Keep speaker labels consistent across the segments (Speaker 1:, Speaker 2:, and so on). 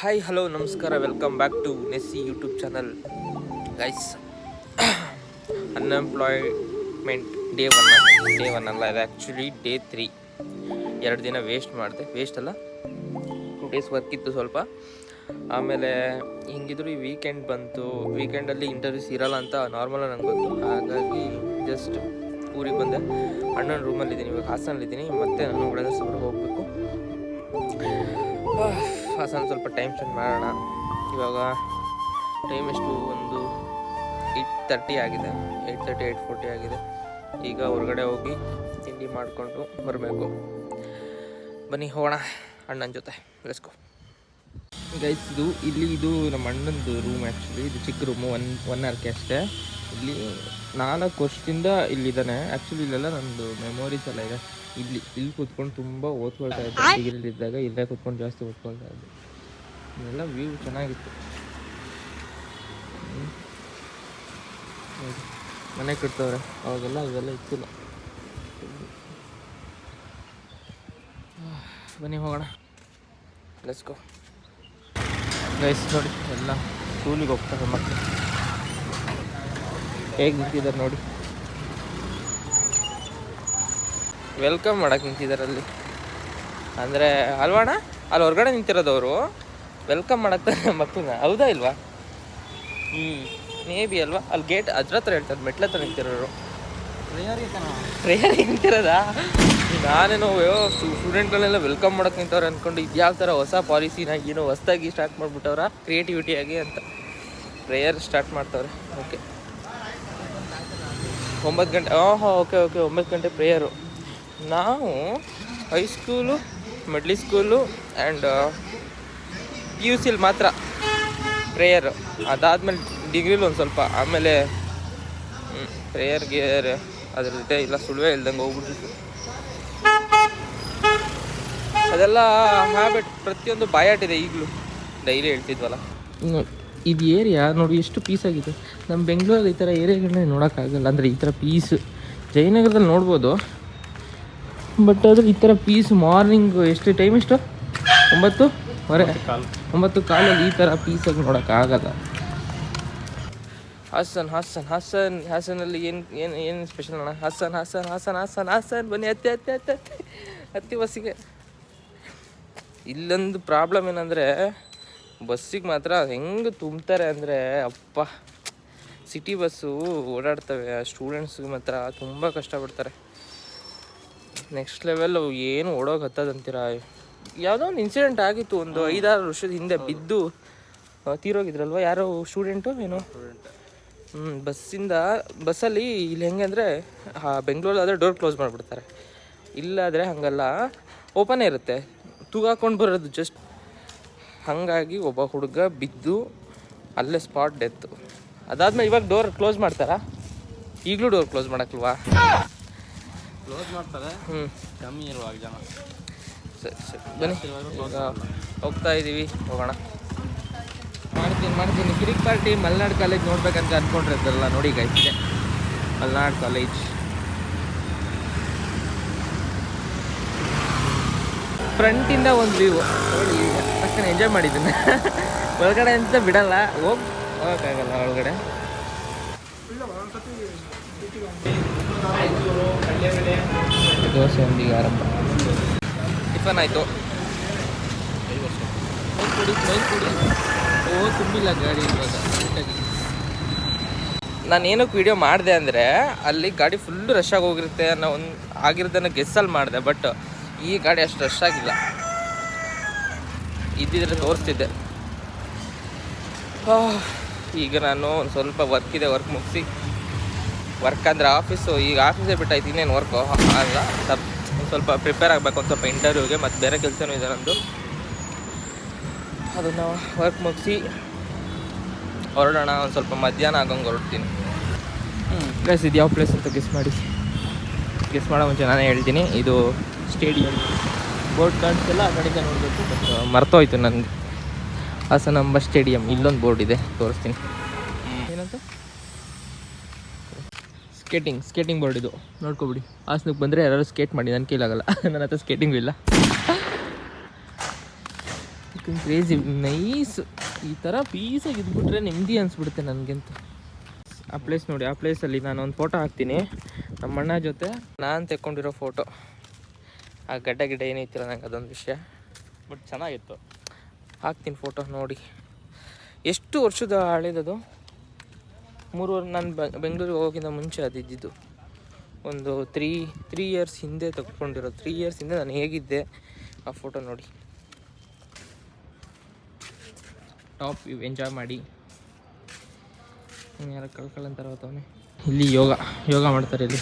Speaker 1: Hi hello ನಮಸ್ಕಾರ, welcome back to Nessie YouTube channel. Guys, unemployment day one ಅಲ್ಲ, ಇದು actually day 3. 2 ದಿನ waste ಮಾಡಿದೆ. ವೇಸ್ಟ್ ಅಲ್ಲ, 2 ಡೇಸ್ ವರ್ಕ್ ಇತ್ತು ಸ್ವಲ್ಪ. ಆಮೇಲೆ ಹಿಂಗಿದ್ರು ಈ ವೀಕೆಂಡ್ ಬಂತು. ವೀಕೆಂಡಲ್ಲಿ ಇಂಟರ್ವ್ಯೂಸ್ ಇರಲ್ಲ ಅಂತ ನಾರ್ಮಲ್ ನಂಗೆ ಗೊತ್ತು. ಹಾಗಾಗಿ ಜಸ್ಟ್ ಊರಿಗೆ ಬಂದೆ. ಅಣ್ಣನ ರೂಮಲ್ಲಿದ್ದೀನಿ, ಇವಾಗ ಹಾಸನಲ್ಲಿದ್ದೀನಿ. ಮತ್ತೆ ನಾನು ಗಣೇಶ್ವರ ಹೋಗಬೇಕು. ಹಾಸನ ಸ್ವಲ್ಪ ಟೈಮ್ ಸ್ಪೆಂಡ್ ಮಾಡೋಣ. ಇವಾಗ ಟೈಮ್ ಎಷ್ಟು, ಒಂದು 8:30 ಆಗಿದೆ. 8:40 ಆಗಿದೆ. ಈಗ ಹೊರಗಡೆ ಹೋಗಿ ತಿಂಡಿ ಮಾಡಿಕೊಂಡು ಬರಬೇಕು. ಬನ್ನಿ ಹೋಗೋಣ ಅಣ್ಣನ ಜೊತೆ. Let's go. ಗೈಸ್, ಇದು ನಮ್ಮ ಅಣ್ಣಂದು ರೂಮ್. ಆ್ಯಕ್ಚುಲಿ ಇದು ಚಿಕ್ಕ ರೂಮು, ಒನ್ ಅವರ್ಗೆ ಅಷ್ಟೇ. ಇಲ್ಲಿ 4 ವರ್ಷದಿಂದ ಇಲ್ಲಿದ್ದಾನೆ. ಆ್ಯಕ್ಚುಲಿ ಇಲ್ಲೆಲ್ಲ ನಂದು ಮೆಮೊರೀಸ್ ಎಲ್ಲ ಇದೆ. ಇಲ್ಲಿ ಕೂತ್ಕೊಂಡು ತುಂಬ ಓದ್ಕೊಳ್ತಾ ಇದ್ದೆ. ಡಿಗ್ರಿಲಿದ್ದಾಗ ಇಲ್ಲೇ ಕೂತ್ಕೊಂಡು ಜಾಸ್ತಿ ಓದ್ಕೊಳ್ತಾ ಇದ್ದೆ. ಇಲ್ಲೆಲ್ಲ ವ್ಯೂ ಚೆನ್ನಾಗಿತ್ತು. ಮನೆ ಕಟ್ತವ್ರೆ, ಅವಾಗೆಲ್ಲ ಇವೆಲ್ಲ ಇತ್ತಿಲ್ಲ. ಬನ್ನಿ ಹೋಗೋಣ. Let's go. ಗೈಸ್ ನೋಡಿ, ಎಲ್ಲ ಸ್ಕೂಲಿಗೆ ಹೋಗ್ತಾರೆ ಮಕ್ಕಳು. ಹೇಗೆ ನಿಂತಿದ್ದಾರೆ ನೋಡಿ, ವೆಲ್ಕಮ್ ಮಾಡಕ್ಕೆ ನಿಂತಿದ್ದಾರೆ ಅಲ್ಲಿ. ಅಂದರೆ ಅಲ್ವಾಣ, ಅಲ್ಲಿ ಹೊರಗಡೆ ನಿಂತಿರೋದವರು ವೆಲ್ಕಮ್ ಮಾಡಕ್ಕೆ ಮಕ್ಕಳನ್ನ. ಹೌದಾ ಇಲ್ವಾ? ಮೇ ಬಿ ಅಲ್ವಾ? ಅಲ್ಲಿ ಗೇಟ್ ಅದ್ರ ಹತ್ರ ಹೇಳ್ತಾರೆ, ಮೆಟ್ಲ ಹತ್ರ ನಿಂತಿರೋರು. ಪ್ರೇಯರ್ ನಿಂತಿರೋದಾ? ನಾನೇನೋ ಸ್ಟೂಡೆಂಟ್ಗಳೆಲ್ಲ ವೆಲ್ಕಮ್ ಮಾಡಕ್ಕೆ ನಿಂತವ್ರೆ ಅಂದ್ಕೊಂಡು ಇದ್ಯಾವ ಥರ ಹೊಸ ಪಾಲಿಸಿನ ಏನೋ ಹೊಸದಾಗಿ ಸ್ಟಾರ್ಟ್ ಮಾಡಿಬಿಟ್ಟವ್ರ ಕ್ರಿಯೇಟಿವಿಟಿಯಾಗಿ ಅಂತ. Prayer start ಮಾಡ್ತವ್ರೆ. ಓಕೆ, 9 ಗಂಟೆ. ಓಕೆ 9 ಗಂಟೆ ಪ್ರೇಯರು. ನಾವು ಹೈಸ್ಕೂಲು, ಮಿಡ್ಲ್ ಸ್ಕೂಲು ಆ್ಯಂಡ್ PUCಲಿ ಮಾತ್ರ ಪ್ರೇಯರು. ಅದಾದಮೇಲೆ ಡಿಗ್ರಿಲಿ ಒಂದು ಸ್ವಲ್ಪ. ಆಮೇಲೆ ಪ್ರೇಯರ್ಗೆ ಅದ್ರ ಜೊತೆ ಇಲ್ಲ, ಸುಳುವೆ ಇಲ್ದಂಗೆ ಹೋಗ್ಬಿಟ್ಟಿತ್ತು. ಅದೆಲ್ಲ ಹ್ಯಾಬಿಟ್, ಪ್ರತಿಯೊಂದು ಬಾಯಾಟಿದೆ ಈಗಲೂ. ಡೈಲಿ ಹೇಳ್ತಿದ್ವಲ್ಲ. ಇದು ಏರಿಯಾ ನೋಡಿ ಎಷ್ಟು ಪೀಸಾಗಿದೆ. ನಮ್ಮ ಬೆಂಗಳೂರಲ್ಲಿ ಈ ಥರ ಏರಿಯಾಗಳನ್ನ ನೋಡೋಕ್ಕಾಗಲ್ಲ. ಅಂದರೆ ಈ ಥರ ಪೀಸ್ ಜಯನಗರದಲ್ಲಿ ನೋಡ್ಬೋದು, ಬಟ್ ಅದ್ರ ಈ ಥರ ಪೀಸ್. ಮಾರ್ನಿಂಗ್ ಎಷ್ಟು ಟೈಮ್, ಎಷ್ಟು 9:15 ಈ ಥರ ಪೀಸಾಗಿ ನೋಡೋಕ್ಕಾಗಲ್ಲ. ಹಾಸನಲ್ಲಿ ಏನು ಸ್ಪೆಷಲ್ ಅಣ್ಣ? ಹಾಸನ್ ಬನ್ನಿ, ಹತ್ತಿ ಬಸ್ಸಿಗೆ. ಇಲ್ಲೊಂದು ಪ್ರಾಬ್ಲಮ್ ಏನಂದರೆ, ಬಸ್ಸಿಗೆ ಮಾತ್ರ ಹೆಂಗೆ ತುಂಬ್ತಾರೆ ಅಂದರೆ ಅಪ್ಪ. ಸಿಟಿ ಬಸ್ಸು ಓಡಾಡ್ತವೆ, ಸ್ಟೂಡೆಂಟ್ಸ್ಗೆ ಮಾತ್ರ ತುಂಬ ಕಷ್ಟಪಡ್ತಾರೆ. Next level. ಏನು ಓಡೋಗಿ ಹತ್ತದಂತೀರ? ಯಾವುದೋ ಒಂದು ಇನ್ಸಿಡೆಂಟ್ ಆಗಿತ್ತು ಒಂದು 5-6 ವರ್ಷದ ಹಿಂದೆ. ಬಿದ್ದು ತೀರೋಗಿದ್ರಲ್ವ ಯಾರೋ ಸ್ಟೂಡೆಂಟು ಏನೋ. ಬಸ್ಸಲ್ಲಿ ಇಲ್ಲಿ ಹೆಂಗೆ ಅಂದರೆ, ಬೆಂಗಳೂರಲ್ಲಿ ಡೋರ್ ಕ್ಲೋಸ್ ಮಾಡಿಬಿಡ್ತಾರೆ. ಇಲ್ಲಾದರೆ ಹಾಗಲ್ಲ, ಓಪನೇ ಇರುತ್ತೆ. ತೂಗಾಕೊಂಡು ಬರೋದು ಜಸ್ಟ್. ಹಾಗಾಗಿ ಒಬ್ಬ ಹುಡುಗ ಬಿದ್ದು ಅಲ್ಲೇ ಸ್ಪಾಟ್ ಡೆತ್ತು. ಅದಾದಮೇಲೆ ಇವಾಗ ಡೋರ್ ಕ್ಲೋಸ್ ಮಾಡ್ತಾರಾ? ಈಗಲೂ ಡೋರ್ ಕ್ಲೋಸ್ ಮಾಡೋಕ್ಕಲ್ವಾ? ಕ್ಲೋಸ್ ಮಾಡ್ತಾರೆ, ಕಮ್ಮಿ ಇರುವಾಗ ಜನ. ಸರಿ ಬನ್ನಿ, ಈಗ ಹೋಗ್ತಾ ಇದ್ದೀವಿ, ಹೋಗೋಣ. ಮಾಡ್ತೀನಿ ಕಿರಿಕ್ ಪಾರ್ಟಿ ಮಲ್ನಾಡ್ ಕಾಲೇಜ್ ನೋಡ್ಬೇಕಂತ ಅಂದ್ಕೊಂಡಿರ್ತಾರಲ್ಲ, ನೋಡಿ ಗಾಯ್ತಿದೆ ಮಲ್ನಾಡ್ ಕಾಲೇಜ್. ಫ್ರಂಟಿಂದ ಒಂದು ವ್ಯೂ ನೋಡಿ. ಅಷ್ಟೇ ಎಂಜಾಯ್ ಮಾಡಿದ್ದೀನಿ. ಒಳಗಡೆ ಅಂತ ಬಿಡಲ್ಲ, ಹೋಗೋಕ್ಕಾಗಲ್ಲ ಒಳಗಡೆ. ದೋಸೆ ಒಂದಿಗೆ ಆರಂಭ. ಟಿಫನ್ ಆಯಿತು. ಕೊಡಿ. ತುಂಬಿಲ್ಲ ಗಾಡಿ ಇವಾಗ. ನಾನು ಏನಕ್ಕೆ ವೀಡಿಯೋ ಮಾಡಿದೆ ಅಂದರೆ, ಅಲ್ಲಿ ಗಾಡಿ ಫುಲ್ಲು ರಶ್ ಆಗಿ ಹೋಗಿರುತ್ತೆ ಅನ್ನೋ ಒಂದು ಆಗಿರೋದನ್ನು ಗೆಸ್ಸಲ್ಲಿ ಮಾಡಿದೆ. ಬಟ್ ಈ ಗಾಡಿ ಅಷ್ಟು ರಶ್ ಆಗಿಲ್ಲ. ಇದ್ದಿದ್ರೆ ತೋರಿಸ್ತಿದ್ದೆ. ಈಗ ನಾನು ಒಂದು ಸ್ವಲ್ಪ ವರ್ಕ್ ಇದೆ, ವರ್ಕ್ ಮುಗಿಸಿ. ವರ್ಕ್ ಅಂದರೆ ಆಫೀಸು, ಈಗ ಆಫೀಸೇ ಬಿಟ್ಟಾಯ್ತು, ಇನ್ನೇನು ವರ್ಕು ಅಲ್ಲ. ಸ್ವಲ್ಪ ಪ್ರಿಪೇರ್ ಆಗಬೇಕು ಒಂದು ಸ್ವಲ್ಪ ಇಂಟರ್ವ್ಯೂಗೆ. ಮತ್ತು ಬೇರೆ ಕೆಲಸನೂ ಇದೆ ನಂದು. ಅದನ್ನು ವರ್ಕ್ ಮುಗಿಸಿ ಹೊರಡೋಣ. ಒಂದು ಸ್ವಲ್ಪ ಮಧ್ಯಾಹ್ನ ಆಗಂಗೆ ಹೊರಡ್ತೀನಿ. ಪ್ಲೇಸ್ ಇದು ಯಾವ ಪ್ಲೇಸ್ ಅಂತ ಗೆಸ್ ಮಾಡೋ ಮುಂಚೆ ನಾನೇ ಹೇಳ್ತೀನಿ. ಇದು ಸ್ಟೇಡಿಯಂ. ಬೋರ್ಡ್ ಕಾಣಿಸ್ತಿಲ್ಲ, ಆ ಕಡೆಯಿಂದ ನೋಡಬೇಕು. ಬಟ್ ಮರ್ತೋಯ್ತು ನನಗೆ. ಹಾಸನಾಂಬ ಸ್ಟೇಡಿಯಂ, ಇಲ್ಲೊಂದು ಬೋರ್ಡ್ ಇದೆ, ತೋರಿಸ್ತೀನಿ. ಏನಂತ? ಸ್ಕೇಟಿಂಗ್ ಬೋರ್ಡ್ ಇದು, ನೋಡ್ಕೊಬಿಡಿ. ಹಾಸನಕ್ಕೆ ಬಂದರೆ ಯಾರು ಸ್ಕೇಟ್ ಮಾಡಿ. ನನ್ನ ಕೈಲಾಗಲ್ಲ, ನನ್ನ ಹತ್ರ ಸ್ಕೇಟಿಂಗು ಇಲ್ಲ. Something crazy nice. ಈ ಥರ ಪೀಸಾಗಿ ಇದ್ಬಿಟ್ರೆ ನೆಮ್ಮದಿ ಅನಿಸ್ಬಿಡುತ್ತೆ ನನಗಂತೂ. ಆ ಪ್ಲೇಸ್ ನೋಡಿ, ಆ ಪ್ಲೇಸಲ್ಲಿ ನಾನು ಒಂದು ಫೋಟೋ ಹಾಕ್ತೀನಿ ನಮ್ಮ ಅಣ್ಣ ಜೊತೆ ನಾನು ತೆಕ್ಕೊಂಡಿರೋ ಫೋಟೋ. ಆ ಗಡ್ಡ ಗಿಡ್ಡ ಏನೈತಿಲ್ಲ ನಂಗೆ ಅದೊಂದು ವಿಷಯ,
Speaker 2: ಬಟ್ ಚೆನ್ನಾಗಿತ್ತು.
Speaker 1: ಹಾಕ್ತೀನಿ ಫೋಟೋ ನೋಡಿ. ಎಷ್ಟು ವರ್ಷದ ಹಳೇದದು, 3 ನಾನು ಬೆಂಗಳೂರಿಗೆ ಹೋಗೋಕ್ಕಿಂತ ಮುಂಚೆ ಅದು ಇದ್ದಿದ್ದು. ಒಂದು ತ್ರೀ ಇಯರ್ಸ್ ಹಿಂದೆ ತೆಗೆದುಕೊಂಡಿರೋದು. 3 ಇಯರ್ಸ್ ಹಿಂದೆ ನಾನು ಹೇಗಿದ್ದೆ ಆ ಫೋಟೋ ನೋಡಿ. ಟಾಪ್ ವ್ಯೂ ಎಂಜಾಯ್ ಮಾಡಿ. ಯಾರು ಕಳ್ಕೊಳ್ಳಂತಾರೆ ಅವತ್ತವನೇ. ಇಲ್ಲಿ ಯೋಗ ಮಾಡ್ತಾರೆ. ಇಲ್ಲಿ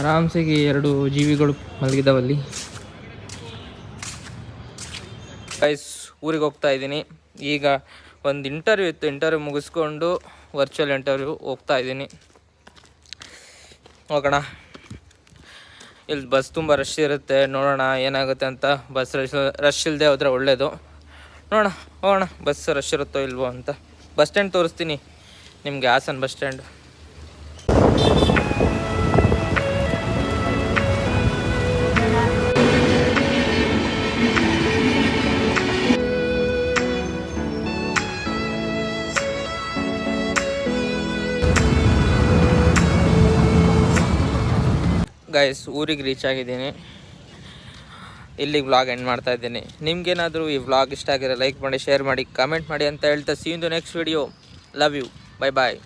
Speaker 1: ಆರಾಮ್ಸೆಗೆ 2 ಜೀವಿಗಳು ಮಲಗಿದಾವಲ್ಲಿ. ಗೈಸ್ ಊರಿಗೆ ಹೋಗ್ತಾ ಇದ್ದೀನಿ ಈಗ. ಒಂದು ಇಂಟರ್ವ್ಯೂ ಇತ್ತು, ಇಂಟರ್ವ್ಯೂ ಮುಗಿಸ್ಕೊಂಡು ವರ್ಚುವಲ್ ಇಂಟರ್ವ್ಯೂ ಹೋಗ್ತಾ ಇದ್ದೀನಿ. ಹೋಗೋಣ. ಇಲ್ಲಿ ಬಸ್ ತುಂಬ ರಶ್ ಇರುತ್ತೆ, ನೋಡೋಣ ಏನಾಗುತ್ತೆ ಅಂತ. ಬಸ್ ರಶ್ ಇಲ್ಲದೆ ಹೋದರೆ ಒಳ್ಳೆಯದು. ನೋಡೋಣ, ಹೋಗೋಣ. ಬಸ್ ರಶ್ ಇರುತ್ತೋ ಇಲ್ವೋ ಅಂತ. ಬಸ್ ಸ್ಟ್ಯಾಂಡ್ ತೋರಿಸ್ತೀನಿ ನಿಮಗೆ, ಹಾಸನ್ ಬಸ್ ಸ್ಟ್ಯಾಂಡ್. ಗೈಸ್ ಊರಿಗೆ ರೀಚ್ ಆಗಿದ್ದೀನಿ. ಇಲ್ಲಿಗೆ ವ್ಲಾಗ್ ಎಂಡ್ ಮಾಡ್ತಾ ಇದ್ದೀನಿ. ನಿಮ್ಗೇನಾದರೂ ಈ ವ್ಲಾಗ್ ಇಷ್ಟ ಆಗಿರೋ ಲೈಕ್ ಮಾಡಿ, ಶೇರ್ ಮಾಡಿ, ಕಮೆಂಟ್ ಮಾಡಿ ಅಂತ ಹೇಳ್ತಾ see in the next video. Love you. Bye bye.